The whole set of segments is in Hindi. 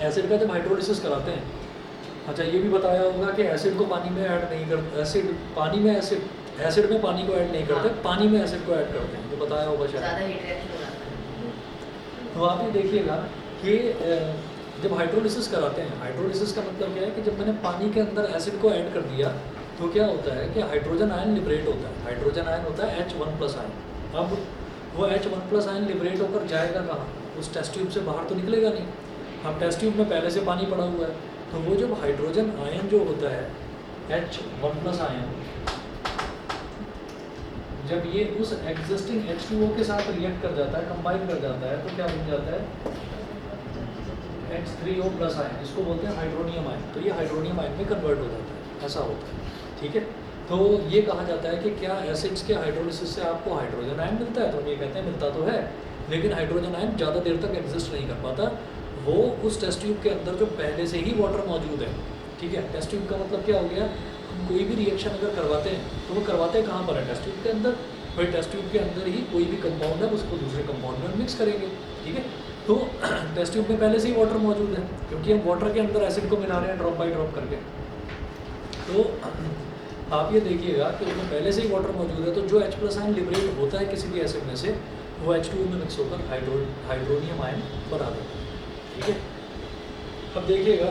एसिड का जब हाइड्रोलिसिस कराते हैं, अच्छा ये भी बताया होगा कि एसिड को पानी में ऐड नहीं करते, एसिड पानी में एसिड में पानी को ऐड नहीं करते, हाँ। पानी में एसिड को ऐड करते हैं, तो बताया होगा शायद। ज़्यादा हीट रिएक्शन हो जाता है। तो आप ये देखिएगा कि जब हाइड्रोलिसिस कराते हैं, हाइड्रोलिसिस का मतलब क्या है कि जब मैंने पानी के अंदर एसिड को ऐड कर दिया तो क्या होता है कि हाइड्रोजन आयन लिबरेट होता है, हाइड्रोजन आयन होता है H1+ आयन। अब वो H1+ आयन लिबरेट होकर जाएगा कहाँ, उस टेस्ट ट्यूब से बाहर तो निकलेगा नहीं। अब टेस्ट ट्यूब में पहले से पानी पड़ा हुआ है, तो वो जब हाइड्रोजन आयन जो होता है H1+ आयन, जब ये उस एग्जिस्टिंग H2O के साथ रिएक्ट कर जाता है, कंबाइन कर जाता है, तो क्या बन जाता है H3O+ आयन, इसको बोलते हैं हाइड्रोनियम आयन। तो ये हाइड्रोनियम आयन में कन्वर्ट हो जाता है, ऐसा होता है, ठीक है। तो ये कहा जाता है कि क्या एसिड्स के हाइड्रोलिसिस से आपको हाइड्रोजन आयन मिलता है, तो हम ये कहते हैं मिलता तो है, लेकिन हाइड्रोजन आयन ज़्यादा देर तक एग्जिस्ट नहीं कर पाता। वो उस टेस्ट ट्यूब के अंदर जो पहले से ही वाटर मौजूद है, ठीक है। टेस्ट ट्यूब का मतलब क्या हो गया, हम कोई भी रिएक्शन अगर करवाते हैं तो वो करवाते कहाँ पर है, टेस्ट ट्यूब के अंदर। भाई टेस्ट ट्यूब के अंदर ही कोई भी कंपाउंड है उसको दूसरे कंपाउंड में मिक्स करेंगे, ठीक है। तो टेस्ट ट्यूब में पहले से ही वाटर मौजूद है, क्योंकि हम वाटर के अंदर एसिड को मिला रहे हैं ड्रॉप बाय ड्रॉप करके। तो आप ये देखिएगा कि उसमें पहले से ही वाटर मौजूद है, तो जो H+ आयन लिबरेट होता है किसी भी एसिड में से, वो H2O में मिक्स होकर हाइड्रोनियम आयन बना देता है, ठीक है। अब देखिएगा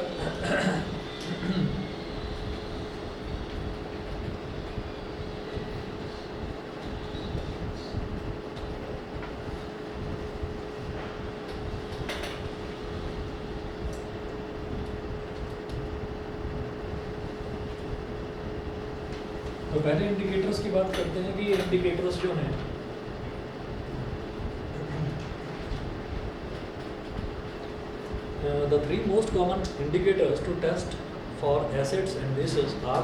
तो पहले इंडिकेटर्स की बात करते हैं कि ये इंडिकेटर्स जो हैं, the three most common indicators to test for acids and bases are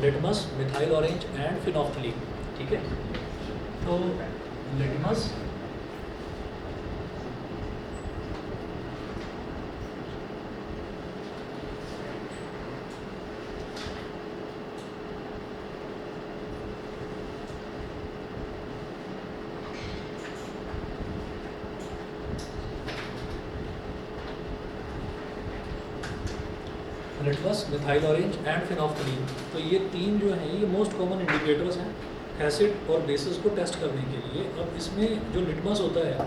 litmus, methyl orange and phenolphthalein, ठीक है। तो litmus, litmus, methyl orange and phenolphthalein, तो ये तीन जो हैं ये मोस्ट कॉमन इंडिकेटर्स हैं एसिड और बेसिस को टेस्ट करने के लिए। अब इसमें जो लिटमस होता है,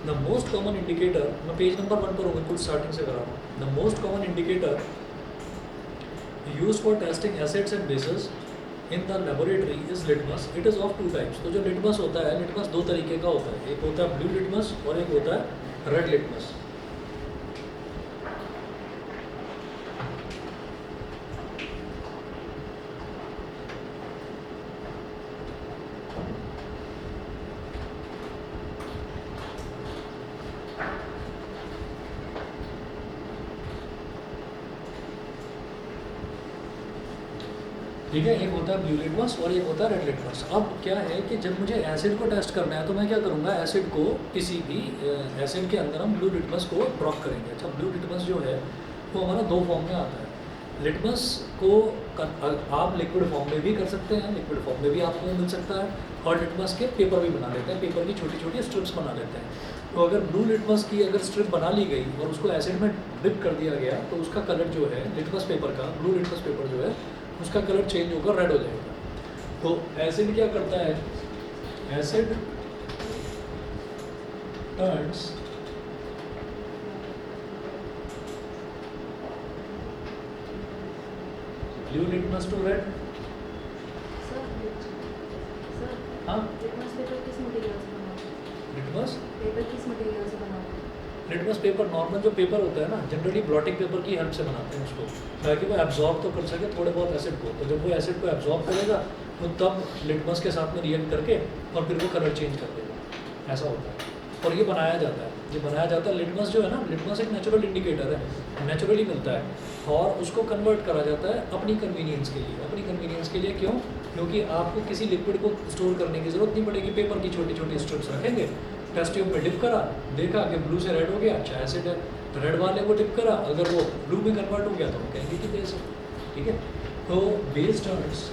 द मोस्ट कॉमन इंडिकेटर, मैं पेज नंबर 1 पर हूँ, बिल्कुल स्टार्टिंग से करा रहा हूँ। The most common indicator use for testing acids and bases in the laboratory is litmus. It is of 2 types. तो जो लिटमस होता है, लिटमस 2 तरीके का होता है, एक होता है ब्लू लिटमस और एक होता है रेड लिटमस। ठीक है, एक होता है ब्लू लिटमस और एक होता है रेड लिटमस। अब क्या है कि जब मुझे एसिड को टेस्ट करना है तो मैं क्या करूँगा, एसिड को किसी भी एसिड के अंदर हम ब्लू लिटमस को ड्रॉप करेंगे। अच्छा, ब्लू लिटमस जो है वो हमारा 2 फॉर्म में आता है। लिटमस को आप लिक्विड फॉर्म में भी कर सकते हैं, लिक्विड फॉर्म में भी आपको मिल सकता है, और लिटमस के पेपर भी बना लेते हैं, पेपर की छोटी छोटी स्ट्रिप्स बना लेते हैं। तो अगर ब्लू लिटमस की अगर स्ट्रिप बना ली गई और उसको एसिड में डिप कर दिया गया तो उसका कलर जो है लिटमस पेपर का, ब्लू लिटमस पेपर जो है उसका कलर चेंज होकर रेड हो जाएगा। तो एसिड क्या करता है, acid turns blue litmus to red. हाँ, लिटमस पेपर किस मटेरियल से बना होता है? लिटमस पेपर किस मटेरियल से बना होता है? लिटमस पेपर नॉर्मल जो पेपर होता है ना, जनरली ब्लॉटिंग पेपर की हेल्प से बनाते हैं उसको, ताकि वो एब्जॉर्ब तो कर सके थोड़े बहुत एसिड को। तो जब वो एसिड को एब्जॉर्ब करेगा तो तब लिटमस के साथ में रिएक्ट करके और फिर वो कलर चेंज कर देगा, ऐसा होता है। और ये बनाया जाता है, ये बनाया जाता है। लिटमस जो है ना, लिटमस एक नेचुरल इंडिकेटर है, नेचुरली मिलता है और उसको कन्वर्ट करा जाता है अपनी कन्वीनियंस के लिए। अपनी कन्वीनियंस के लिए क्यों? क्योंकि आपको किसी लिक्विड को स्टोर करने की ज़रूरत नहीं पड़ेगी। पेपर की छोटी छोटी स्ट्रिप्स रखेंगे, टेस्ट ट्यूब में डिप करा, देखा कि ब्लू से रेड हो गया, अच्छा एसिड है, तो रेड वाले को डिप करा, अगर वो ब्लू में कन्वर्ट हो गया तो हम कहेंगे कि बेस है, ठीक है। तो base turns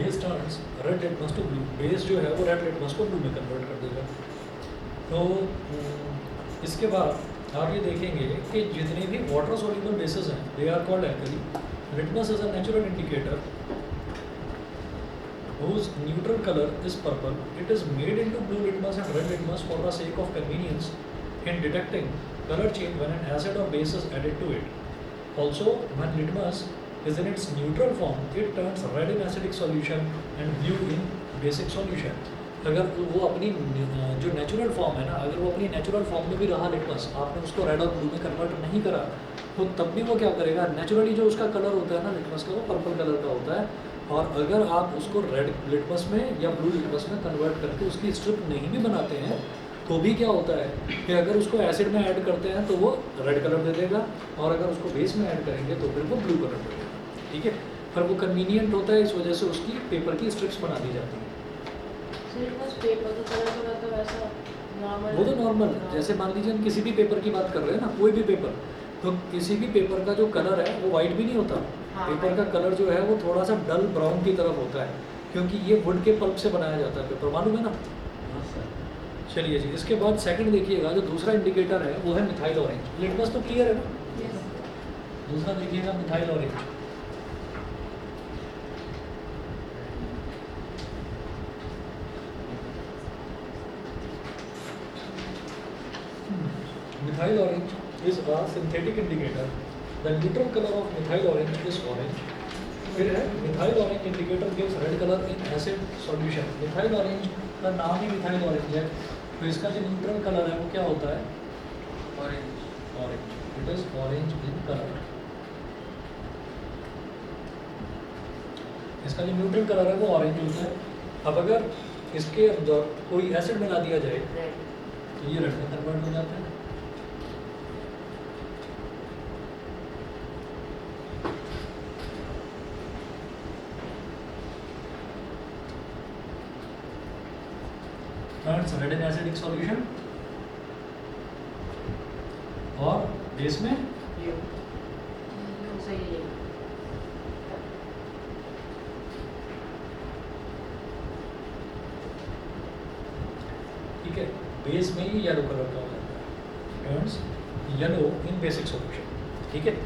base turns red litmus to blue, base जो है वो रेड लिटमस को ब्लू में कन्वर्ट कर देगा। तो इसके बाद आप ये देखेंगे कि जितने भी वाटर सोल्यूबल बेसेस हैं they are called alkali. Litmus is a natural indicator whose neutral color is purple. It is made into blue litmus and red litmus for the sake of convenience in detecting color change when an acid or base is added to it. Also, when litmus is in its neutral form, it turns red in acidic solution and blue in basic solution. अगर वो अपनी जो नेचुरल फॉर्म है ना, अगर वो अपनी नेचुरल फॉर्म में भी रहा लिटमस, आपने उसको रेड और ब्लू में कन्वर्ट नहीं करा, तो तब भी वो क्या करेगा, नेचुरली जो उसका कलर होता है ना लिटमस का, वो पर्पल कलर का होता है। और अगर आप उसको रेड लिटमस में या ब्लू लिटमस में कन्वर्ट करके उसकी स्ट्रिप नहीं भी बनाते हैं, तो भी क्या होता है कि अगर उसको एसिड में ऐड करते हैं तो वो रेड कलर दे देगा, और अगर उसको बेस में ऐड करेंगे तो फिर वो ब्लू कलर दे देगा। ठीक है, पर वो कन्वीनियंट होता है, इस वजह से उसकी पेपर की स्ट्रिप्स बना दी जाती हैं। पेपर तो कलर का रहता है वैसा नॉर्मल, वो तो नॉर्मल, जैसे मान लीजिए हम किसी भी पेपर की बात कर रहे हैं ना, कोई भी पेपर, तो किसी भी पेपर का जो कलर है वो वाइट भी नहीं होता। हाँ, पेपर का कलर जो है वो थोड़ा सा डल ब्राउन की तरफ होता है, क्योंकि ये वुड के पल्प से बनाया जाता है पेपर, मालूम है ना। चलिए जी, इसके बाद सेकंड देखिएगा, जो दूसरा इंडिकेटर है वो है मिथाइल ऑरेंज। लिटमस तो क्लियर है ना। दूसरा देखिएगा methyl orange. Methyl orange is a synthetic indicator. The neutral color of methyl orange is orange. फिर है methyl orange indicator gives red color in acid solution. Methyl orange का नाम ही मिथाइल ऑरेंज है, तो इसका जो न्यूट्रल कलर है वो क्या होता है, orange. Orange, it is orange in colour. इसका जो न्यूट्रल कलर है वो ऑरेंज होता है। अब अगर इसके अंदर कोई एसिड मिला दिया जाए तो ये रेड में कन्वर्ट हो जाता है। Turns red in acidic solution और बेस में सही है। ठीक है, बेस में ही येलो कलर का हो जाता है, turns yellow in basic solution. ठीक है,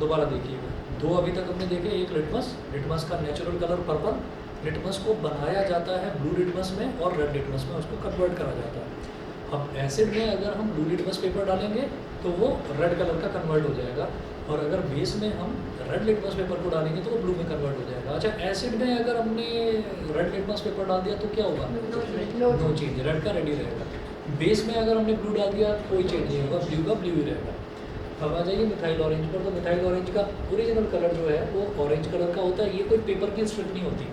दोबारा देखिएगा, दो अभी तक हमने देखे, एक लिटमस, लिटमस का नेचुरल कलर पर्पल, लिटमस को बनाया जाता है ब्लू लिटमस में और रेड लिटमस में उसको कन्वर्ट करा जाता है। अब एसिड में अगर हम ब्लू लिटमस पेपर डालेंगे तो वो रेड कलर का कन्वर्ट हो जाएगा, और अगर बेस में हम रेड लिटमस पेपर को डालेंगे तो वो ब्लू में कन्वर्ट हो जाएगा। अच्छा, एसिड में अगर हमने रेड लिटमस पेपर डाल दिया तो क्या होगा, नो चेंज, रेड का रेड ही रहेगा। बेस में अगर हमने ब्लू डाल दिया कोई चेंज नहीं होगा, ब्लू का ब्लू ही रहेगा। अब आ जाइए मिथाइल ऑरेंज पर, तो मिथाइल ऑरेंज का ओरिजिनल कलर जो है वो ऑरेंज कलर का होता है। ये कोई पेपर की स्ट्रिप नहीं होती,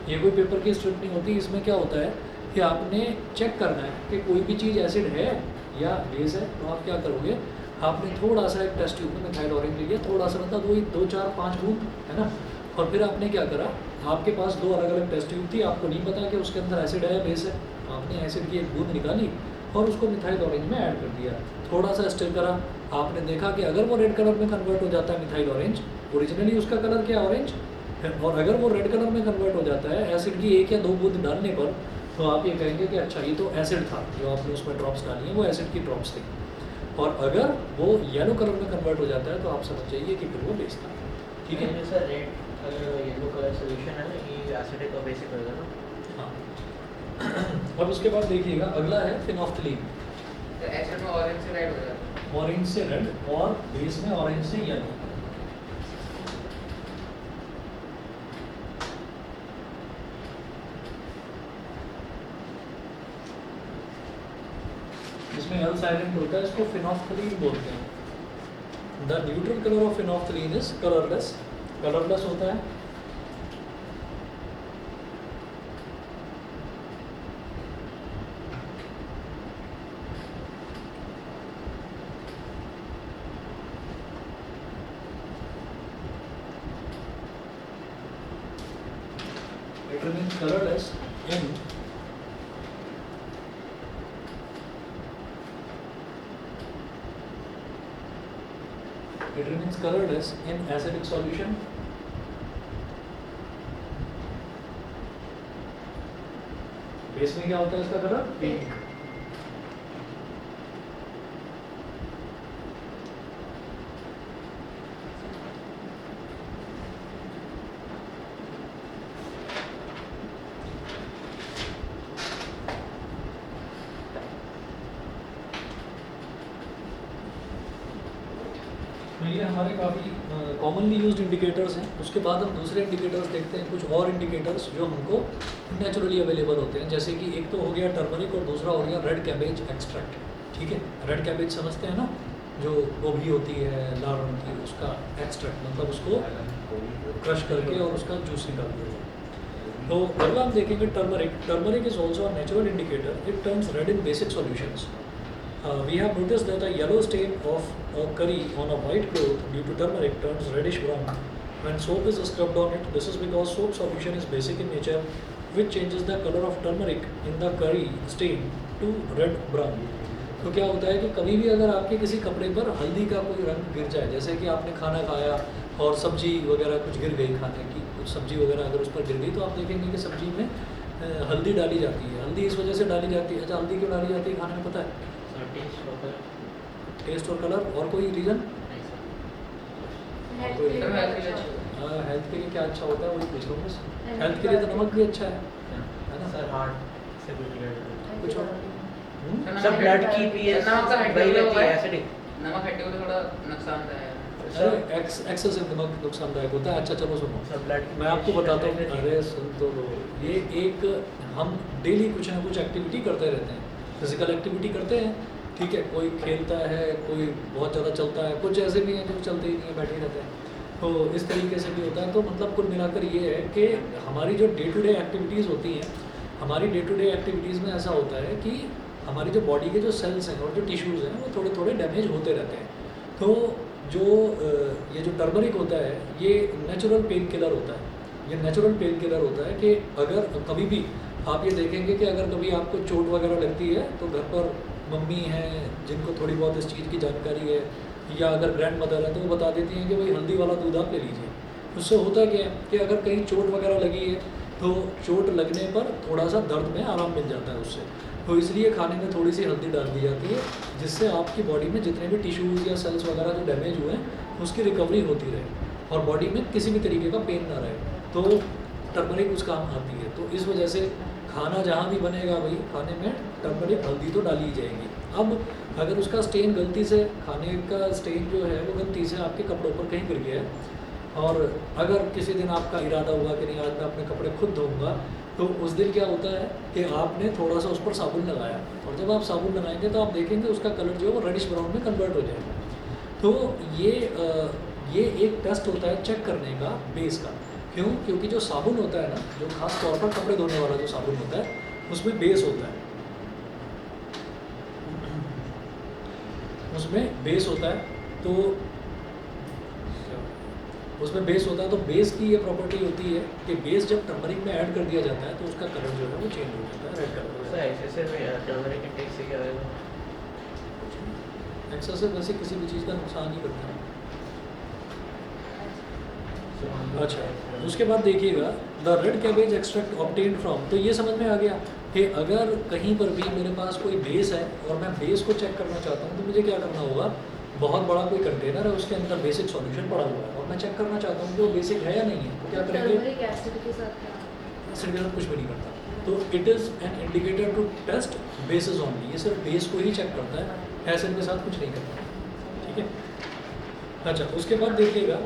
ये कोई पेपर की स्ट्रिप नहीं होती। इसमें क्या होता है कि आपने चेक करना है कि कोई भी चीज़ एसिड है या बेस है, तो आप क्या करोगे, आपने थोड़ा सा एक टेस्ट ट्यूब में मिथाइल ऑरेंज लिया, थोड़ा सा मतलब 2-4-5 बूंद, है ना, और फिर आपने क्या करा, आपके पास दो अलग अलग टेस्ट ट्यूब थी, आपको नहीं पता कि उसके अंदर एसिड है या बेस है, आपने एसिड की एक बूंद निकाली और उसको मिथाइल ऑरेंज में ऐड कर दिया, थोड़ा सा स्टिर करा, आपने देखा कि अगर वो रेड कलर में कन्वर्ट हो जाता है मिथाइल ऑरेंज, ओरिजिनली उसका कलर क्या ऑरेंज, और अगर वो रेड कलर में कन्वर्ट हो जाता है एसिड की 1 या 2 बूंद डालने पर, तो आप ये कहेंगे कि अच्छा ये तो एसिड था, जो आपने उसमें ड्रॉप्स डाली हैं वो एसिड की ड्रॉप्स थी। और अगर वो येलो कलर में कन्वर्ट हो जाता है तो आप समझ जाइए कि फिर वो बेस था। ठीक है, sir red colour yellow colour solution है ना, ये एसिडिक और बेसिक होगा ना। हाँ। अब उसके बाद देखिएगा, अगला है फिनोफ्थलीन। तो एसिड में ऑरेंज से रेड हो जाता है, ऑरेंज से रेड और बेस में ऑरेंज से येलो। इसमें एल साइलेंट होता है, इसको फिनोफ्थलीन बोलते हैं। The neutral colour of phenolphthalein is colourless, colourless होता है। It remains colorless in acidic solution base में क्या होता है इसका कलर? पिंक। तो ये हमारे काफ़ी कॉमनली यूज्ड इंडिकेटर्स हैं। उसके बाद हम दूसरे इंडिकेटर्स देखते हैं, कुछ और इंडिकेटर्स जो हमको नेचुरली अवेलेबल होते हैं। जैसे कि एक तो हो गया टर्मरिक और दूसरा हो गया रेड कैबेज एक्सट्रैक्ट। ठीक है, रेड कैबेज समझते हैं ना, जो गोभी होती है लाल रंग की, उसका एक्सट्रैक्ट मतलब उसको क्रश करके और उसका जूस निकाल दिया जाए। तो अगला हम देखेंगे turmeric. Turmeric is also a natural indicator, it turns red in basic solutions. We have noticed that a yellow stain of a curry on a white cloth due to turmeric turns reddish brown when soap is scrubbed on it. This is because soap solution is basic in nature, which changes the color of turmeric in the curry stain to red brown. तो क्या होता है कि कभी भी अगर आपके किसी कपड़े पर हल्दी का कोई रंग गिर जाए, जैसे कि आपने खाना खाया और सब्जी वगैरह कुछ गिर गई, खाने की कुछ सब्जी वगैरह अगर उस पर गिर गई, तो आप देखेंगे कि सब्जी में हल्दी डाली जाती है। हल्दी इस वजह से डाली जाती है। अच्छा, हल्दी क्यों डाली जाती है खाने में पता है? टेस्ट और कलर, और कोई रीज़न? हेल्थ के लिए अच्छा। हेल्थ के लिए क्या अच्छा होता है वही पूछ रहा हूँ बस। हेल्थ के लिए तो नमक भी अच्छा है ना सर हार्ट से भी रिलेटेड कुछ और? सब ब्लड की पीएच नमक का वही रहती है एसिडिक। नमक हड्डियों को थोड़ा नुकसानदायक है। अरे एक्सेसिव नमक नुकसानदायक होता है। अच्छा चलो सुनो, सब ब्लड मैं आपको बताता हूँ। अरे सुन तो लो, ये एक हम डेली कुछ ना कुछ एक्टिविटी करते रहते हैं, फिजिकल एक्टिविटी करते हैं। ठीक है, कोई खेलता है, कोई बहुत ज़्यादा चलता है, कुछ ऐसे भी हैं जो चलते ही नहीं है, बैठे रहते हैं। तो इस तरीके से भी होता है। तो मतलब कुल मिलाकर ये है कि हमारी जो डे टू डे एक्टिविटीज़ होती हैं, हमारी डे टू डे एक्टिविटीज़ में ऐसा होता है कि हमारी जो बॉडी के जो सेल्स हैं और जो टिश्यूज़ हैं वो थोड़े थोड़े डैमेज होते रहते हैं। तो जो ये जो टर्मरिक होता है ये नेचुरल पेन किलर होता है। ये नेचुरल पेन किलर होता है कि अगर कभी भी आप ये देखेंगे कि अगर कभी आपको चोट वगैरह लगती है तो घर पर मम्मी हैं जिनको थोड़ी बहुत इस चीज़ की जानकारी है, या अगर ग्रैंड मदर है तो वो बता देती हैं कि भाई हल्दी वाला दूध आप ले लीजिए। उससे होता क्या है कि अगर कहीं चोट वगैरह लगी है तो चोट लगने पर थोड़ा सा दर्द में आराम मिल जाता है उससे। तो इसलिए खाने में थोड़ी सी हल्दी डाल दी जाती है, जिससे आपकी बॉडी में जितने भी टिश्यूज़ या सेल्स वगैरह जो डैमेज हुए हैं उसकी रिकवरी होती रहे और बॉडी में किसी भी तरीके का पेन ना रहे। तो टर्मरिक उस काम आती है। तो इस वजह से खाना जहाँ भी बनेगा भाई खाने में टर्मरिक हल्दी तो डाली ही जाएगी। अब अगर उसका स्टेन गलती से, खाने का स्टेन जो है वो गलती से आपके कपड़ों पर कहीं गिर गया है और अगर किसी दिन आपका इरादा हुआ कि नहीं आज मैं अपने कपड़े खुद धोऊंगा, तो उस दिन क्या होता है कि आपने थोड़ा सा उस पर साबुन लगाया और जब आप साबुन लगाएंगे तो आप देखेंगे उसका कलर जो है वो रेडिश ब्राउन में कन्वर्ट हो जाएगा। तो ये एक टेस्ट होता है चेक करने का बेस का। क्यों? क्योंकि जो साबुन होता है ना, जो खास तौर पर कपड़े धोने वाला जो साबुन होता है उसमें बेस होता है, उसमें बेस होता है। तो उसमें बेस होता है, तो बेस की ये प्रॉपर्टी होती है कि बेस जब टर्मरिक में ऐड कर दिया जाता है तो उसका कलर जो है वो चेंज हो जाता है, रेड कलर हो जाता है। एक्सेसिव टर्मरिक इंटेक से क्या होगा? एक्सेसिव वैसे किसी भी चीज़ का नुकसान ही करता है। अच्छा, उसके बाद देखिएगा the red cabbage extract obtained from. तो ये समझ में आ गया कि अगर कहीं पर भी मेरे पास कोई बेस है और मैं बेस को चेक करना चाहता हूँ तो मुझे क्या करना होगा, बहुत बड़ा कोई कंटेनर है उसके अंदर बेसिक सॉल्यूशन पड़ा हुआ है और मैं चेक करना चाहता हूँ कि वो बेसिक है या नहीं है, तो क्या करेंगे? टर्मरिक एसिड के साथ क्या? एसिड के साथ कुछ भी नहीं करता। तो it is an indicator to test bases only. ये सिर्फ बेस को ही चेक करता है, एसिड के साथ कुछ नहीं करता। ठीक है। अच्छा, उसके बाद देखिएगा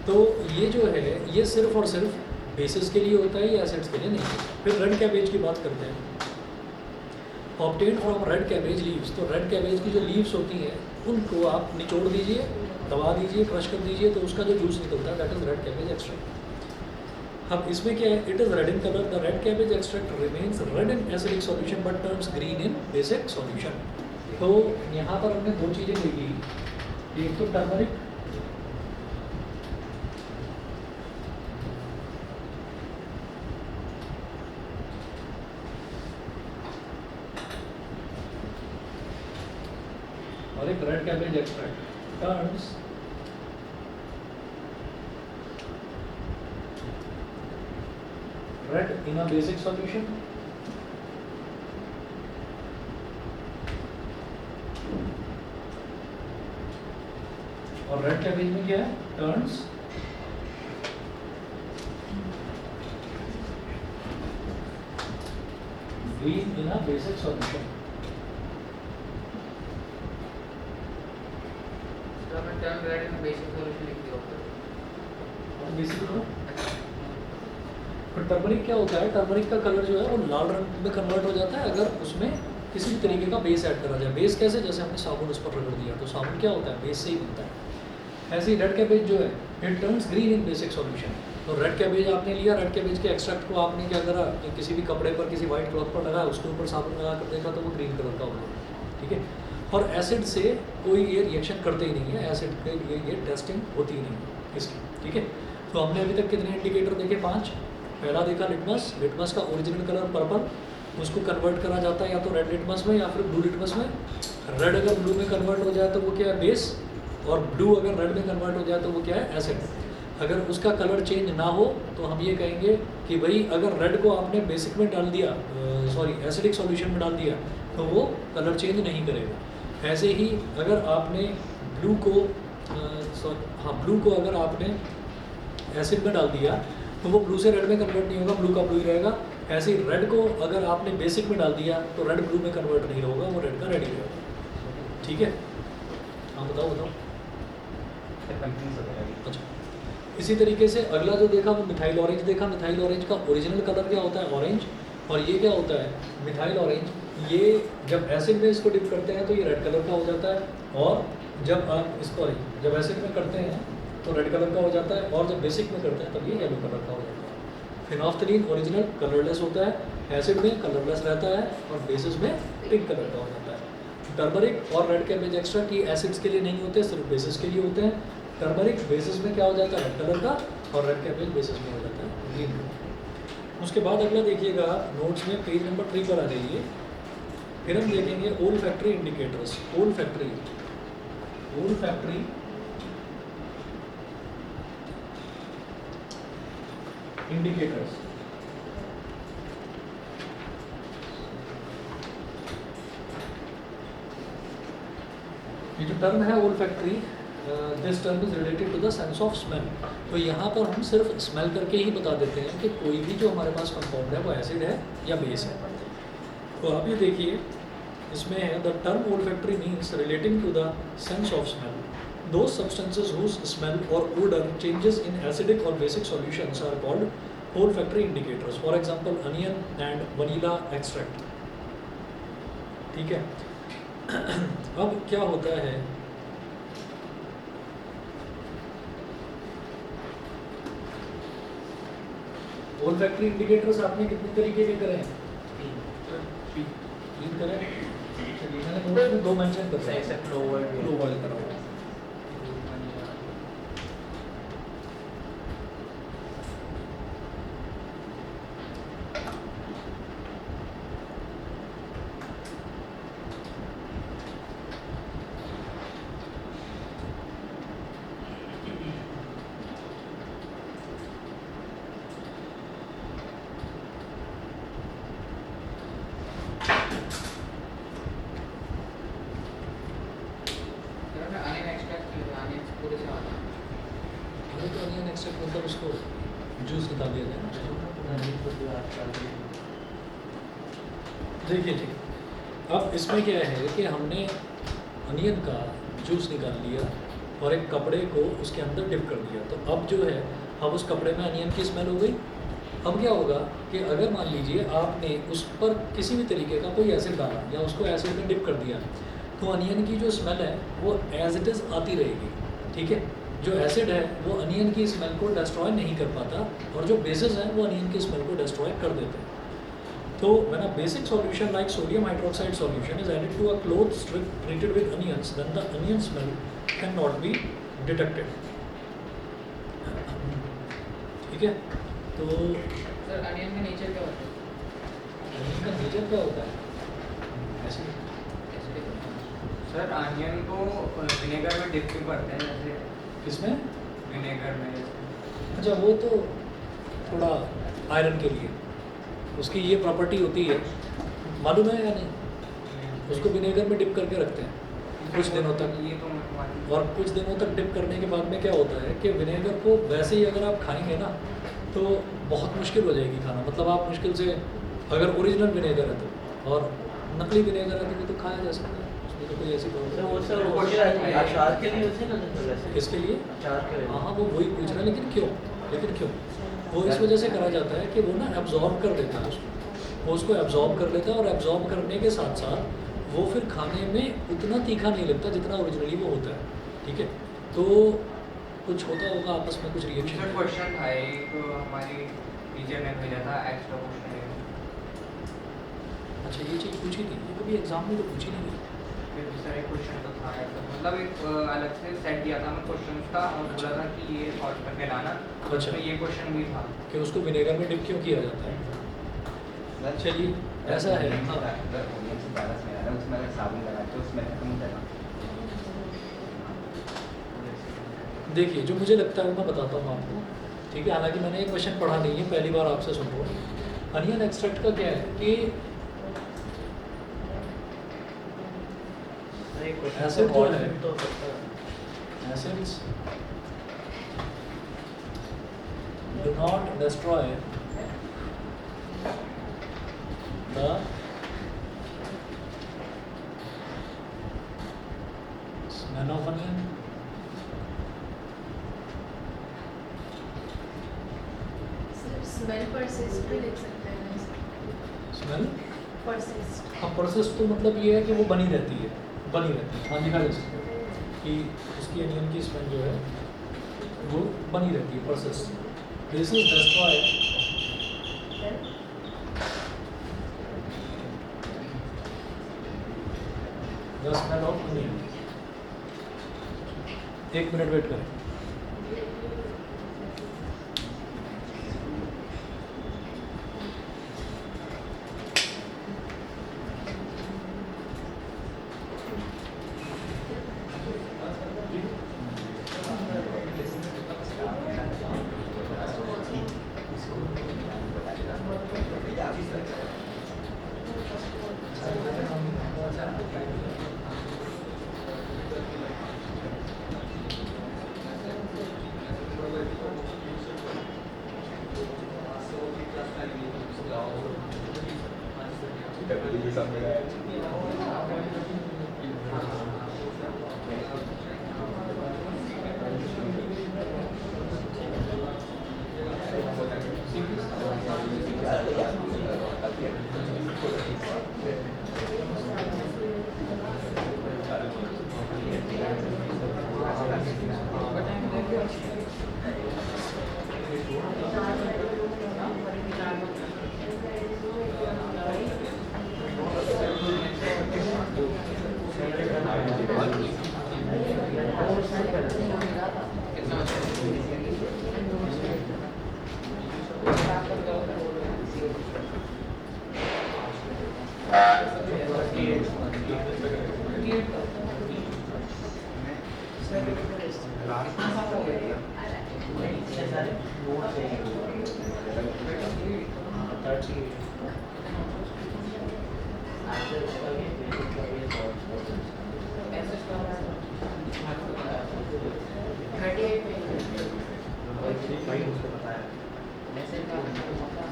तो ये जो है ये सिर्फ और सिर्फ बेसिस के लिए होता है, या एसिड्स के लिए नहीं। फिर रेड कैबेज की बात करते हैं। Obtain from red cabbage leaves. तो रेड कैबेज की जो लीव्स होती हैं उनको आप निचोड़ दीजिए, दबा दीजिए, क्रश कर दीजिए, तो उसका जो जूस निकलता है that is red cabbage extract. अब इसमें क्या है, it is red in colour. The red cabbage extract remains red in acidic solution but turns green in basic solution. तो यहाँ पर हमने दो चीज़ें देखी, एक तो टर्मरिक और एक red cabbage extract turns red इन अ बेसिक सॉल्यूशन और रेड कैबेज में क्या है, turns green in a basic solution. तो हमने टर्न रेड इन बेसिक सॉल्यूशन लिख दिया ऊपर। और बेसिक करो। पर टर्मरिक क्या होता है, टर्मरिक का कलर जो है वो लाल रंग में कन्वर्ट हो जाता है अगर उसमें किसी भी तरीके का बेस ऐड करा जाए। बेस कैसे, जैसे हमने साबुन उस पर रगड़ दिया तो साबुन क्या होता है, बेस से ही बनता है। ऐसे ही रेड कैबेज जो है it turns green in basic solution. तो रेड कैबेज आपने लिया, रेड कैबेज के एक्सट्रैक्ट को आपने क्या करा कि किसी भी कपड़े पर, किसी वाइट क्लॉथ पर लगाया, उसके ऊपर साबुन लगा कर देखा तो वो ग्रीन कलर का हो गया, ठीक है। और एसिड से कोई ये रिएक्शन करते ही नहीं है, एसिड के लिए ये टेस्टिंग होती ही नहीं है इसकी, ठीक है। तो हमने अभी तक कितने इंडिकेटर देखे, 5। पहला देखा लिटमस, लिटमस का ओरिजिनल कलर पर्पल, उसको कन्वर्ट करा जाता है या तो रेड लिटमस में या फिर ब्लू लिटमस में। रेड अगर ब्लू में कन्वर्ट हो जाए तो वो क्या है, बेस, और ब्लू अगर रेड में कन्वर्ट हो जाए तो वो क्या है, एसिड। अगर उसका कलर चेंज ना हो तो हम ये कहेंगे कि भाई अगर रेड को आपने बेसिक में डाल दिया, सॉरी एसिडिक सॉल्यूशन में डाल दिया तो वो कलर चेंज नहीं करेगा। ऐसे ही अगर आपने ब्लू को ब्लू को अगर आपने एसिड में डाल दिया तो वो ब्लू से रेड में कन्वर्ट नहीं होगा, ब्लू का ब्लू ही रहेगा। ऐसे ही रेड को अगर आपने बेसिक में डाल दिया तो रेड ब्लू में कन्वर्ट नहीं होगा, वो रेड का रेड ही रहेगा, ठीक है। हाँ बताओ। अच्छा, इसी तरीके से अगला जो देखा वो मिथाइल ऑरेंज देखा। मिथाइल ऑरेंज का ओरिजिनल कलर क्या होता है, ऑरेंज, और ये क्या होता है, मिथाइल ऑरेंज। ये जब एसिड में इसको डिप करते हैं तो ये रेड कलर का हो जाता है, और जब आप इसको जब एसिड में करते हैं तो रेड कलर का हो जाता है, और जब बेसिक में करते हैं तब ये येलो कलर का हो जाता है। फिनोल्फ्थलीन ओरिजिनल कलरलेस होता है, एसिड में कलरलेस रहता है, और बेसिस में पिंक कलर का हो जाता है। टर्मरिक और रेड कैबेज एक्सट्रैक्ट ये एसिड्स के लिए नहीं होते, सिर्फ बेसिस के लिए होते हैं। टर्मरिक बेसिस में क्या हो जाता है, रेड कलर का, और रेड कैबेज बेसिस में हो जाता है ग्रीन कलर। उसके बाद अगला देखिएगा नोट्स में पेज नंबर 3 पर आ जाइए। फिर हम देखेंगे olfactory indicators. Olfactory indicators. ये जो टर्म है olfactory, this term is related to the sense of smell. तो यहाँ पर हम सिर्फ स्मेल करके ही बता देते हैं कि कोई भी जो हमारे पास कंपाउंड है वो एसिड है या बेस है। तो आप ये देखिए इसमें है the term olfactory means relating to the sense of smell those substances whose smell or odor changes in acidic or basic solutions are called olfactory indicators. For example, onion and vanilla extract. ठीक है। अब क्या होता है, olfactory indicators आपने कितने तरीके के करे हैं, 3 करे। चलिए मैंने नोट्स में 2 मेंशन कर दिया, एक्सेप्ट लो वर्ड करा हुआ है। मतलब उसको जूस निकाल दिया जाए। देखिए ठीक, अब इसमें क्या है कि हमने अनियन का जूस निकाल लिया और एक कपड़े को उसके अंदर डिप कर दिया। तो अब जो है अब उस कपड़े में अनियन की स्मेल हो गई। अब क्या होगा कि अगर मान लीजिए आपने उस पर किसी भी तरीके का कोई एसिड डाला या उसको एसिड में डिप कर दिया तो अनियन की जो स्मेल है वो एज इट इज़ आती रहेगी, ठीक है। जो एसिड है वो अनियन की स्मेल को डिस्ट्रॉय नहीं कर पाता, और जो बेसिस हैं वो अनियन की स्मेल को डिस्ट्रॉय कर देते हैं। तो when a basic solution like sodium hydroxide solution is added to a cloth treated with onions then the onion smell can not be detected, ठीक है। तो सर अनियन का नेचर क्या होता है? अनियन का नेचर क्या होता है, एसिड। सर अनियन को विनेगर में डिप क्यों करते हैं, जैसे किसमें, विनेगर में? अच्छा वो तो थोड़ा आयरन के लिए उसकी ये प्रॉपर्टी होती है, मालूम है या नहीं? उसको विनेगर में डिप करके रखते हैं कुछ दिनों तक। ये तो और कुछ दिनों तक डिप करने के बाद में क्या होता है कि विनेगर को वैसे ही अगर आप खाएंगे ना तो बहुत मुश्किल हो जाएगी खाना, मतलब आप मुश्किल से, अगर ओरिजिनल विनेगर है तो, और नकली विनेगर है तो खाया जा सकता है, उसमें तो कोई ऐसी सर वो प्रॉब्लम सर अचार के लिए होते हैं ना तो वैसे इसके लिए। अचार के लिए हाँ वो वही पूछ रहा है, लेकिन क्यों वो इस वजह से करा जाता है कि वो ना एब्जॉर्ब कर लेता है वो उसको एब्जॉर्ब कर लेता है, और एब्जॉर्ब करने के साथ साथ वो फिर खाने में उतना तीखा नहीं लगता जितना ओरिजिनली वो होता है, ठीक है। तो कुछ होता होगा आपस में कुछ सर रिएक्शन। क्वेश्चन था एक हमारी टीचर ने भेजा था एक्स्ट्रा क्वेश्चन, अच्छा ये चीज़ पूछी थी, ये कभी एग्जाम में तो पूछी नहीं गई। फिर सर एक क्वेश्चन तो था ऐसा, मतलब एक अलग से सेट दिया था हमें क्वेश्चन का और बोला था कि ये सॉल्व करके लाना। अच्छा। उसमें ये क्वेश्चन भी था कि उसको विनेगर में डिप क्यों किया जाता है। चलिए ऐसा है, हाँ उसमें अगर साबुन लगाते हो उसमें खत्म हो जाएगा। देखिए जो मुझे लगता है वो मैं बताता हूँ आपको, ठीक है। हालांकि मैंने ये क्वेश्चन पढ़ा नहीं है, पहली बार आपसे सुन रहा हूँ। अनियन एक्सट्रैक्ट का क्या है कि ऐसे जो है, तो acids do not destroy the smell of onion, सिर्फ स्मेल परसिस्ट भी लिख सकते हैं इसको। स्मेल। परसिस्ट हाँ परसिस्ट तो मतलब ये है कि वो बनी रहती है, हाँ लिखा जा सकता है कि उसकी अनियन की स्मेल जो है वो बनी रहती है, persist. This is destroy the smell of onion. 1 minute wait करें।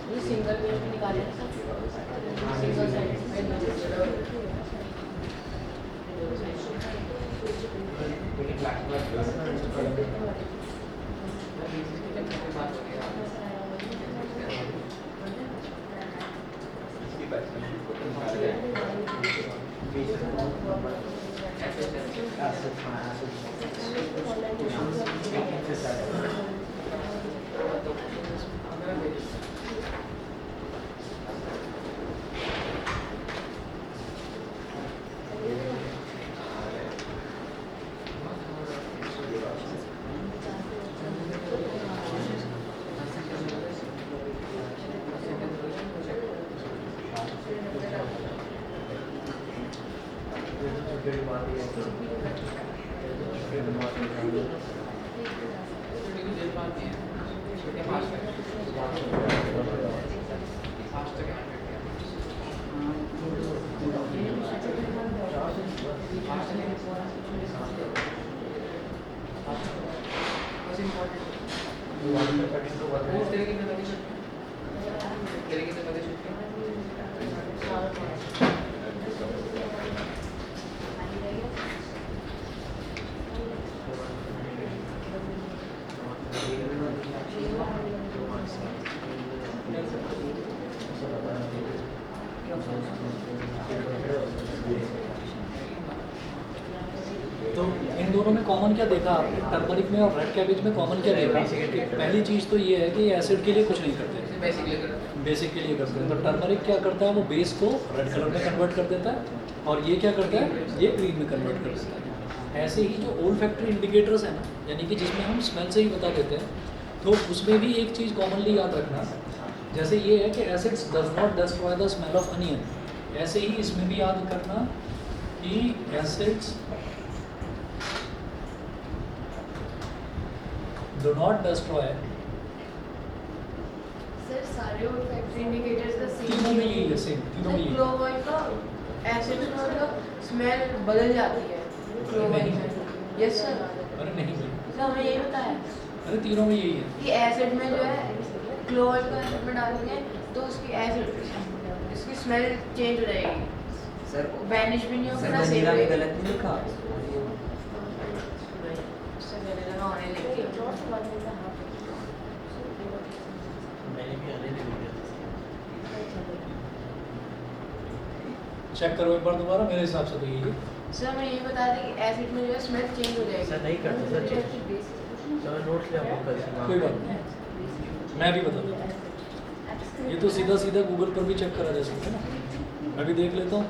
ये सिंगल वेव में निकाले थे सिंगल इम्पोर्टेंट है। वो उस तरीके से लगे सकते हैं, तरीके से लगे सकते हैं। तो इन दोनों में कॉमन क्या देखा आपने? टर्मरिक में और रेड कैबेज में कॉमन क्या देखा? पहली चीज़ तो ये है कि एसिड के लिए कुछ नहीं करते, बेसिकली करते हैं। बेसिक के लिए करते हैं। तो टर्मरिक क्या करता है, वो बेस को रेड कलर में कन्वर्ट कर देता है, और ये क्या करता है, ये ग्रीन में कन्वर्ट कर देता है। ऐसे ही जो ओल्ड फैक्ट्री इंडिकेटर्स हैं ना, यानी कि जिसमें हम स्मेल से ही बता देते हैं, तो उसमें भी एक चीज़ कॉमनली याद रखना, जैसे ये है कि acids does not destroy the smell of onion, ऐसे ही इसमें भी याद करना कि acids do not destroy. Sir सारे और फैक्ट्री इंडिकेटर्स का तीनों में यही है, सेम तीनों में यही है। क्लोव ऑयल का एसिड में मतलब स्मेल बदल जाती है क्लोव ऑयल में। यस सर, अरे नहीं भाई, सर हमें यही बताया अरे तीनों में यही है। कि एसिड में जो है क्लोव ऑयल का एसिड में डालेंगे तो उसकी एसिड इसकी स्मेल चेंज हो जाएगी, सर वैनिश भी नहीं होगा सर ना सेम वनीला में गलत नहीं लिखा। उससे पहले लगा होने लगी। मैंने भी आने नहीं दिया। चेक करो एक बार दोबारा, मेरे हिसाब से तो यही है। सर हमें यही बता दें कि एसिड में जो है स्मेल चेंज हो जाएगी। सर नहीं करते सर चेंज। सर मैं नोट्स ले आऊँगा कल से। कोई बात नहीं, मैं भी बता देता हूँ। ये तो सीधा सीधा गूगल पर भी चेक करा जा सकता है ना, मैं भी देख लेता हूँ।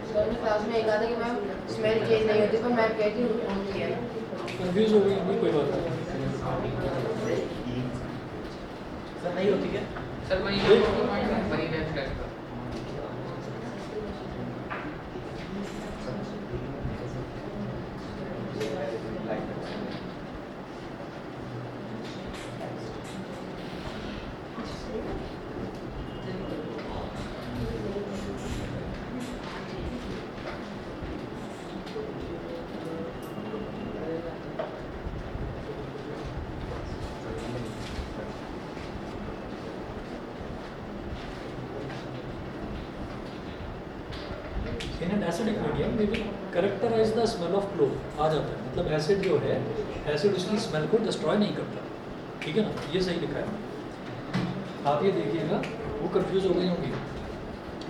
सर ने क्लास में एक कहा था कि मैम स्मेल चेंज नहीं होती, पर मैम कहती होती है। कंफ्यूज हो गई होंगी, कोई बात नहीं। सर नहीं होती क्या? सर वही वही वेबसाइट पर इन एन एसिडिक मीडियम में भी characterize the smell of clove आ जाता है, मतलब एसिड जो है, एसिड उसकी स्मेल को डिस्ट्रॉय नहीं करता, ठीक है ना, ये सही लिखा है। आप ये देखिएगा, वो कंफ्यूज हो गई होंगी।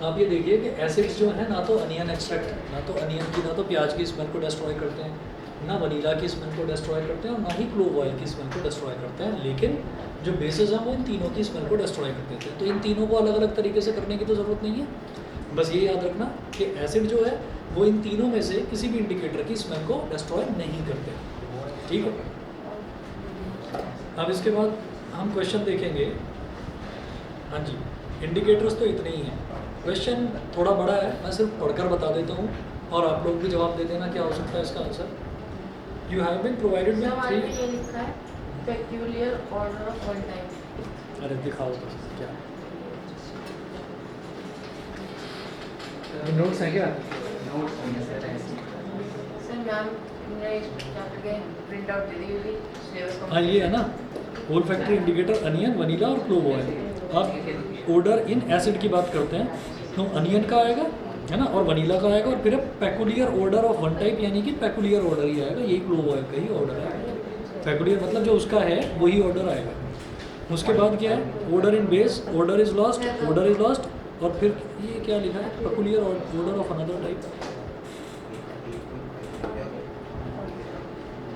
आप ये देखिए कि एसिड्स जो है ना तो अनियन एक्सट्रैक्ट, ना तो अनियन की, ना तो प्याज की स्मेल को डिस्ट्रॉय करते हैं, ना वनीला की स्मेल को डिस्ट्रॉय करते हैं, और ना ही क्लोव ऑयल की स्मेल को डिस्ट्रॉय करते हैं। लेकिन जो बेसिस हैं वो इन तीनों की स्मेल को डिस्ट्रॉय कर देते हैं। तो इन तीनों को अलग अलग तरीके से करने की तो ज़रूरत नहीं है, बस ये याद रखना कि एसिड जो है वो इन तीनों में से किसी भी इंडिकेटर की स्मेल को डिस्ट्रॉय नहीं करते, ठीक है। अब इसके बाद हम क्वेश्चन देखेंगे। हाँ जी, इंडिकेटर्स तो इतने ही हैं, क्वेश्चन थोड़ा बड़ा है, मैं सिर्फ पढ़कर बता देता हूँ और आप लोग भी जवाब दे देना क्या हो सकता है इसका answer. You have been provided sir with हमारे में 3। ये लिखा है peculiar order of one time. अरे दिखाओ तो क्या नोट्स हैं क्या? नोट्स होंगे सर ऐसे। सर मैम ने इस चैप्टर के प्रिंट आउट दे दी क्योंकि सिलेबस हाँ ये है ना, olfactory indicator onion, vanilla और क्लोव ऑयल। अब ऑर्डर इन एसिड की बात करते हैं, तो अनियन का आएगा, है ना, और वनीला का आएगा, और फिर peculiar order of one type, यानी कि पेकुलियर ऑर्डर ही आएगा, यही क्लोव ऑयल का ही ऑर्डर है। पेकुलियर मतलब जो उसका है वही ऑर्डर आएगा। उसके बाद क्या है, order in base, order is lost, order is lost, और फिर ये क्या लिखा है, peculiar order of another type.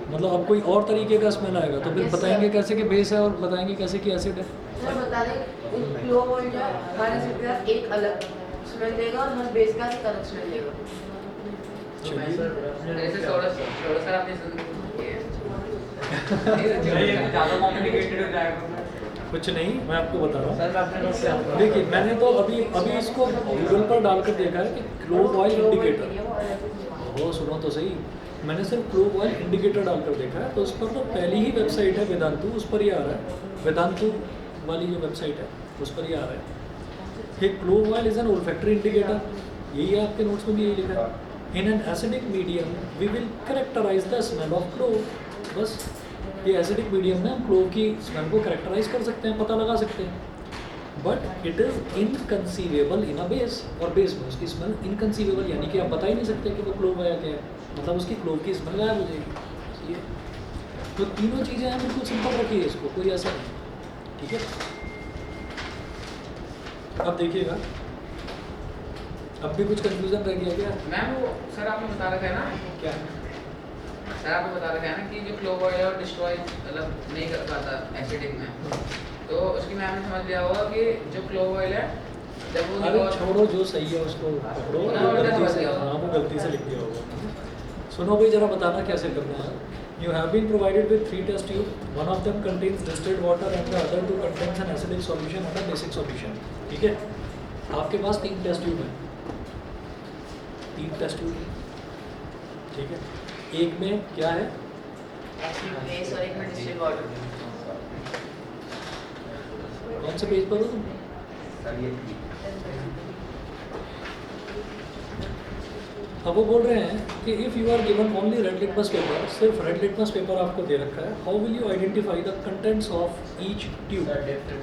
मतलब अब कोई और तरीके का स्मेल आएगा तो फिर Yes, बताएंगे sir. कैसे कि बेस है और बताएंगे कैसे कि एसिड है। सर बता दें क्लोव ऑयल जो है हमारे एसिड के साथ एक अलग स्मेल देगा और हर बेस का एक अलग स्मेल देगा। चलिए जैसे सोडा सर आपने ज़्यादा कॉम्प्लिकेटेड हो जाएगा। कुछ नहीं, मैं आपको बता रहा हूँ। सर मैं अपने नोट्स से आपको देखिए मैंने तो अभी इसको गूगल पर डालकर देखा है कि क्लोव ऑयल इंडिकेटर, वो सुनो तो सही, मैंने सिर्फ क्लोव ऑयल इंडिकेटर डालकर देखा है, तो उस पर तो पहली ही वेबसाइट है वेदांतु, उस पर ही आ रहा है, वेदांतु वाली जो वेबसाइट है उस पर ही आ रहा है। फिर clove oil is an olfactory indicator, यही है आपके नोट्स में भी यही लिखा है। In an acidic medium we will characterize the smell of clove. बस ये एसिडिक मीडियम में हम क्लोव की स्मेल को करेक्टराइज कर सकते हैं, पता लगा सकते हैं। But it is inconceivable in a base, और बेस में उसकी स्मेल इनकंसीवेबल यानी कि आप बता ही नहीं सकते कि वो क्लोव है या क्या है, मतलब उसकी क्लोव की स्मेल गायब हो जाएगी। ये तो तीनों चीज़ें हैं, बिल्कुल सिंपल रखिए इसको, कोई ऐसा नहीं। ठीक है, अब देखिएगा अब भी कुछ कंफ्यूजन रह गया क्या? मैम वो सर आपने बता रखा है ना, क्या? सर आपने बता रखा है ना कि जो क्लोव ऑयल और डिस्ट्रॉय मतलब नहीं कर पाता एसिडिक में, तो उसकी मैम ने समझ लिया होगा कि जो क्लोव ऑयल है जब वो अरे छोड़ो, जो सही है उसको पकड़ो, हाँ, वो गलती समझ से, गया। हाँ वो गलती से लिख दिया होगा। सुनो भाई, जरा बताना कैसे करना है। You have been provided with 3 test tube. One of them contains distilled water and the other 2 contains an acidic solution and a basic solution. ठीक है, आपके पास 3 टेस्ट ट्यूब है, 3 टेस्ट ट्यूब है। ठीक है, एक में क्या है? एसिड बेस और एक में डिस्टिल्ड वाटर। कौन से पेज पर हो तुम? सर ये अब वो बोल रहे हैं कि if you are given only red litmus paper, सिर्फ रेड लिटमस पेपर आपको दे रखा है, how will you identify the contents of each tube? Sir different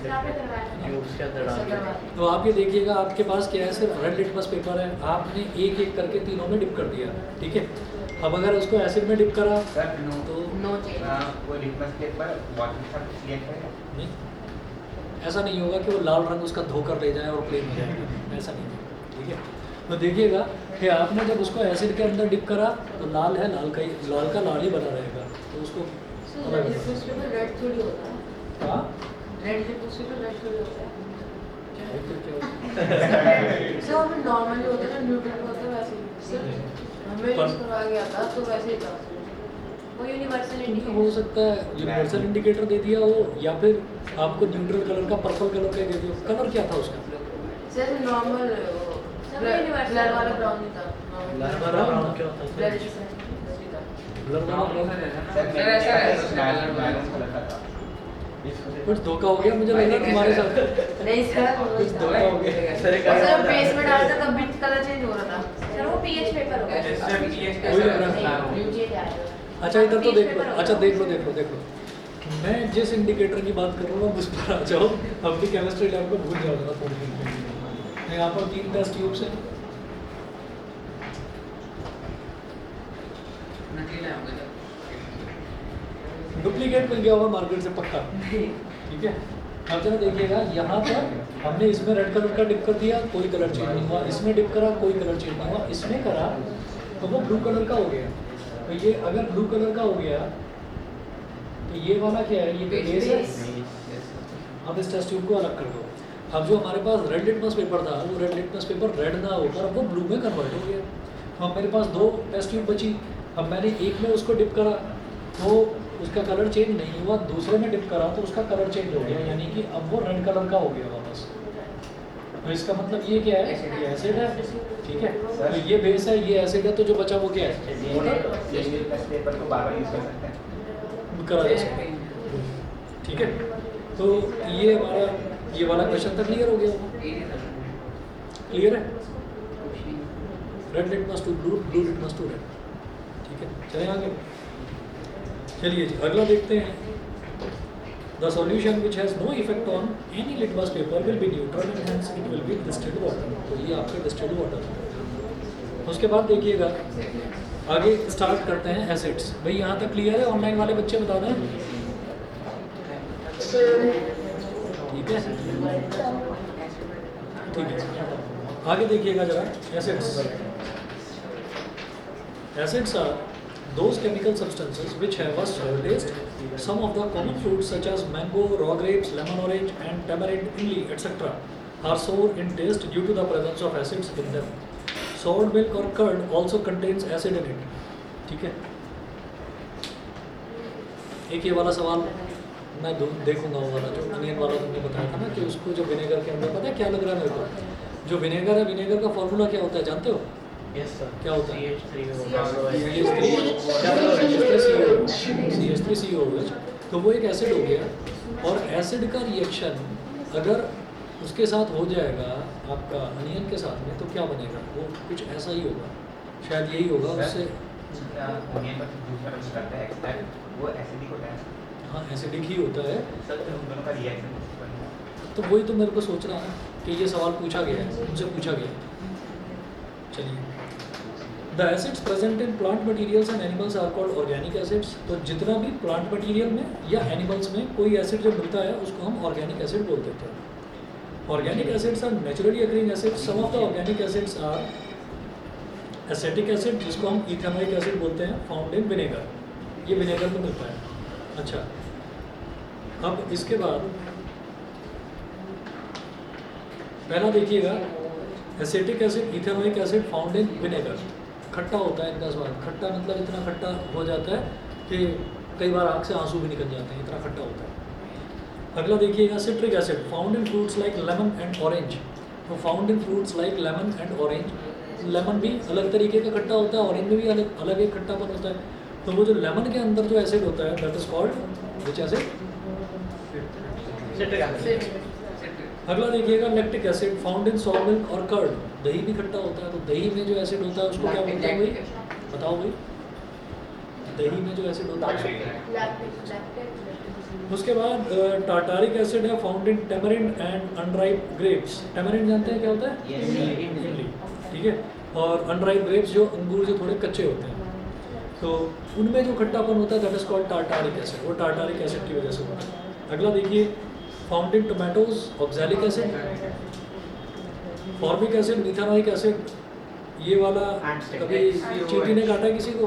tubes के अंदर डाल के तो आप ये देखिएगा, आपके पास क्या है, सिर्फ रेड लिटमस पेपर है, आपने एक एक करके तीनों में डिप कर दिया। ठीक है, अब अगर उसको एसिड में डिप करा सर नो तो नो चेंज। वो लिटमस पेपर वाटर के साथ रिएक्ट करेगा। नहीं, ऐसा नहीं होगा कि वो लाल रंग उसका धोकर ले जाए और प्लेन हो जाएगा, ऐसा नहीं होगा। ठीक है, तो देखिएगा कि आपने जब उसको एसिड के अंदर डिप करा तो लाल है, लाल का लाल ही बना रहेगा, तो उसको अलग रेड थोड़ी होता है, हाँ रेड लिटमस पेपर रेड थोड़ी होता है। क्या होता सर हमें नॉर्मली होता है ना, न्यूट्रल होता है वैसे ही। सर हमें यूज करवा गया था तो वैसे ही था, वो यूनिवर्सल है? इंडिकेटर हो सकता है यूनिवर्सल इंडिकेटर दे दिया हो, या फिर आपको न्यूट्रल कलर का पर्पल कलर का दे दिया। कलर क्या था उसका? सर नॉर्मल ब्लर वाला ब्राउन नहीं था, ब्लर वाला ब्राउन क्या होता है? ब्लर वाला सर सर ऐसा है, मैरून कलर का था। कुछ धोखा हो गया, मुझे लग रहा है तुम्हारे साथ नहीं सर कुछ धोखा हो गया। सर एक सर बेस में डालता तब भी कलर चेंज हो रहा था। सर वो पीएच पेपर होगा। सर पीएच का कोई सर difference बता रहा हूँ। न्यू चेंज आएगा। अच्छा इधर तो देख लो, अच्छा देख लो, मैं जिस इंडिकेटर की बात कर रहा हूँ उस पर आ जाओ। अपनी केमिस्ट्री लैब को भूल जाओ जरा थोड़ी देर के लिए। यहाँ पर 3 टेस्ट ट्यूब्स हैं। नकली है मुझे। डुप्लीकेट मिल गया होगा मार्केट से पक्का। ठीक है, अब जरा देखिएगा, यहाँ पर हमने इसमें रेड कलर का डिप कर दिया, कोई कलर चेंज नहीं हुआ, इसमें डिप करा, कोई कलर चेंज नहीं हुआ, इसमें करा तो वो ब्लू कलर का हो गया। तो ये अगर ब्लू कलर का हो गया तो ये वाला क्या है, ये तो बेस है। अब इस टेस्ट ट्यूब को अलग कर दो। अब जो हमारे पास रेड लिटमस पेपर था, वो रेड लिटमस पेपर रेड ना होकर अब वो ब्लू में कन्वर्ट हो गया। तो अब मेरे पास 2 टेस्ट ट्यूब बची। अब मैंने एक में उसको डिप करा तो उसका कलर चेंज नहीं हुआ, दूसरे में डिप करा तो उसका कलर चेंज हो गया, यानी कि अब वो रेड कलर का हो गया वापस। तो इसका मतलब ये क्या है, ये एसिड है। ठीक है, तो ये बेस है, ये एसिड है, तो जो बचा वो क्या है, ये लिटमस पेपर को बार-बार यूज कर सकते हैं। करा जा सकता है। ठीक है, तो ये हमारा ये वाला क्वेश्चन था, क्लियर हो गया होगा? क्लियर है? Red litmus to blue, blue litmus to red. ठीक है, चलें आगे। चलिए जी, अगला देखते हैं। The solution which has no effect on any litmus paper will be neutral and hence it will be distilled water. तो ये आपके डिस्टिल्ड वाटर है। उसके बाद देखिएगा आगे स्टार्ट करते हैं एसिड्स। भाई यहाँ तक क्लियर है? ऑनलाइन वाले बच्चे बता दें। ठीक है, ठीक है, आगे देखिएगा जरा। Acids are those chemical substances which have a sour taste. Some of the common fruits such as mango, raw grapes, lemon orange and tamarind, imli, etc. are sour in taste due to the presence of acids in them. Soured milk or curd also contains acid in it. ठीक है, एक ये वाला सवाल मैं देखूंगा, वो वाला जो अनियन वाला तुमने बताया था ना कि उसको जो विनेगर के अंदर, पता है क्या लग रहा है मेरे को? जो विनेगर है, विनेगर का फॉर्मूला क्या होता है जानते हो? यस सर क्या होता है? CH3COOH। तो वो एक एसिड हो गया, और एसिड का रिएक्शन अगर उसके साथ हो जाएगा आपका अनियन के साथ में, तो क्या बनेगा? वो कुछ ऐसा ही होगा, शायद यही होगा उससे। अनियन का दूसरा कुछ करते हैं एक्सट्रैक्ट, वो एसिडिक होता है। हाँ एसिडिक ही होता है। सर उन दोनों का रिएक्शन तो वही तो मेरे को सोच रहा हूँ कि ये सवाल पूछा गया है, उनसे पूछा गया है। चलिए, the acids present in plant materials and animals are called organic acids. तो जितना भी प्लांट मटेरियल में या एनिमल्स में कोई एसिड जो मिलता है उसको हम ऑर्गेनिक एसिड बोल देते हैं। Organic acids are naturally occurring acids. Some of the organic acids are acetic acid, जिसको हम इथेनॉइक एसिड बोलते हैं, फाउंड इन विनेगर। ये विनेगर में मिलता है। अच्छा, अब इसके बाद पहला देखिएगा, acetic acid, ethanoic acid found in vinegar. खट्टा होता है इनका स्वाद। खट्टा मतलब इतना खट्टा हो जाता है कि कई बार आँख से आंसू भी निकल जाते हैं, इतना खट्टा होता है। अगला देखिएगा, citric acid found in fruits like lemon and orange. तो found in fruits like lemon and orange. Lemon भी अलग तरीके का खट्टा होता है, ऑरेंज में भी अलग एक खट्टापन होता है। तो वो जो लेमन के अंदर जो एसिड होता है that is called which acid? Citric acid. अगला देखिएगा, लैक्टिक एसिड फाउंड इन सॉ मिल्क और कर्ड। दही भी खट्टा होता है, तो दही में जो एसिड होता है उसको क्या बोलते हैं भाई? बताओ भाई, दही में जो एसिड होता है। उसके बाद टार्टारिक एसिड है found in tamarind and unripe grapes. Tamarind जानते हैं क्या होता है? इमली, ठीक है। और अनराइप ग्रेप्स जो अंगूर जो थोड़े कच्चे होते हैं, तो उनमें जो खट्टापन होता है that is called tartaric acid. वो टार्टारिक एसिड की वजह से होता है। अगला देखिए, found in tomatoes oxalic acid, formic acid, methanoic acid. ये वाला कभी चींटी ने काटा किसी को?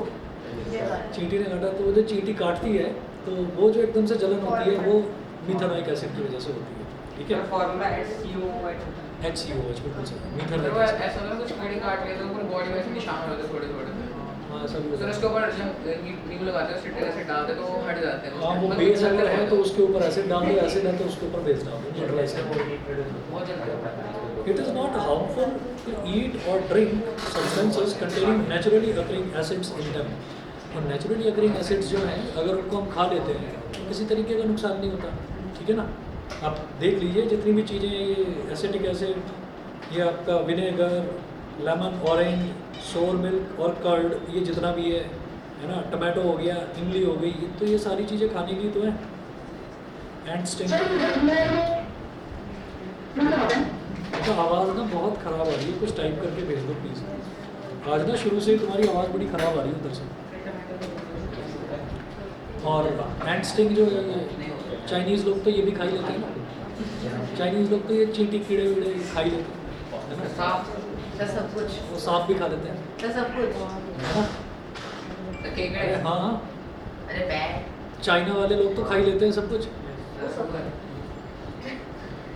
चींटी ने काटा, तो वो जो चींटी काटती है तो वो जो एकदम से जलन होती है वो मिथेनॉइक एसिड की वजह से होती है, ठीक है। फॉर्मूला HCOOH बिल्कुल सही, अगर मिथेनॉइक वो एसिड। ऐसा ना कुछ कीड़े काट लिए तो पूरी बॉडी में ऐसे निशान हो जाते थोड़े थोड़े। हाँ ऐसा भी फिर होता उसके है। ऊपर जब नींबू लगाते हैं, सिट्रिक एसिड डालते हैं तो वो हट जाते हैं। हाँ, वो मतलब बेस जलते अगर है बहुत तो उसके ऊपर एसिड डाल दो, एसिड है तो उसके ऊपर बेस डाल दो, न्यूट्रलाइज कर दो। बहुत जलते हैं। It is not harmful to eat or drink substances containing naturally occurring acids in them. और naturally occurring acids जो हैं, अगर उनको हम खा लेते हैं तो किसी तरीके का नुकसान नहीं होता, ठीक है ना। आप देख लीजिए जितनी भी चीज़ें, ये एसिटिक एसिड, ये आपका विनेगर, लेमन, ऑरेंज, सोर मिल्क और कर्ड, ये जितना भी है ना, टमाटो हो गया, इमली हो गई, तो ये सारी चीज़ें खाने की तो है। And sting. तो आवाज़ ना बहुत ख़राब आ रही है, कुछ टाइप करके भेज दो प्लीज़। आज ना शुरू से ही तुम्हारी आवाज़ बड़ी ख़राब आ रही है उधर से। और एंड स्टिंग जो है, चाइनीज़ लोग तो ये भी खा ही लेते हैं ना। चाइनीज़ लोग तो ये चींटी कीड़े वीड़े खा ही लेते हैं, है ना। सब कुछ, वो सांप भी खा लेते हैं, सब कुछ। है ना। तो केकड़े हाँ हाँ, अरे बैग चाइना वाले लोग तो खा ही लेते हैं सब कुछ।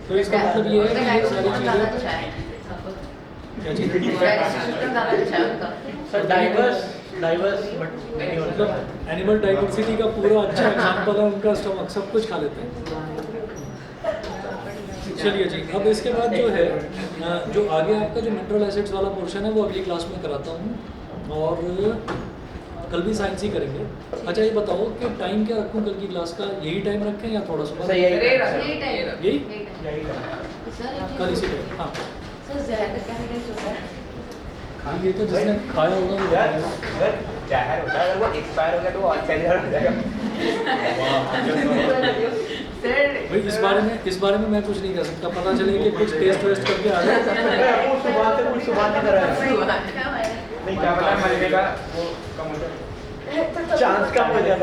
तो इसका मतलब ये है कि ये सारी चीज़ें क्या चीज़ सर डाइवर्स बट मतलब एनिमल डाइवर्सिटी का पूरा अच्छा एग्जांपल है उनका स्टमक, सब कुछ खा लेते हैं। चलिए जी, अब इसके बाद जो है जो आगे आपका जो मिनरल एसिड्स वाला पोर्शन है वो अगली क्लास में कराता हूँ, और कल भी साइंस ही करेंगे। अच्छा ये बताओ कि टाइम क्या रखूँ कल की क्लास का? यही टाइम रखें या थोड़ा सुबह? सही है। यही कल इसी टाइम। हाँ हाँ, ये तो जिसने खाया होगा वो यार बताएगा। अगर जहर होता है, अगर वो एक्सपायर हो गया तो वो और कैरियर हो जाएगा। भाई इस बारे में मैं कुछ नहीं कर सकता, पता चले कि कुछ टेस्ट वेस्ट करके आ जाए। कुछ सुबह नहीं कर रहा है। नहीं क्या पता मरने का वो कम हो जाए। चांस कम हो जाता है।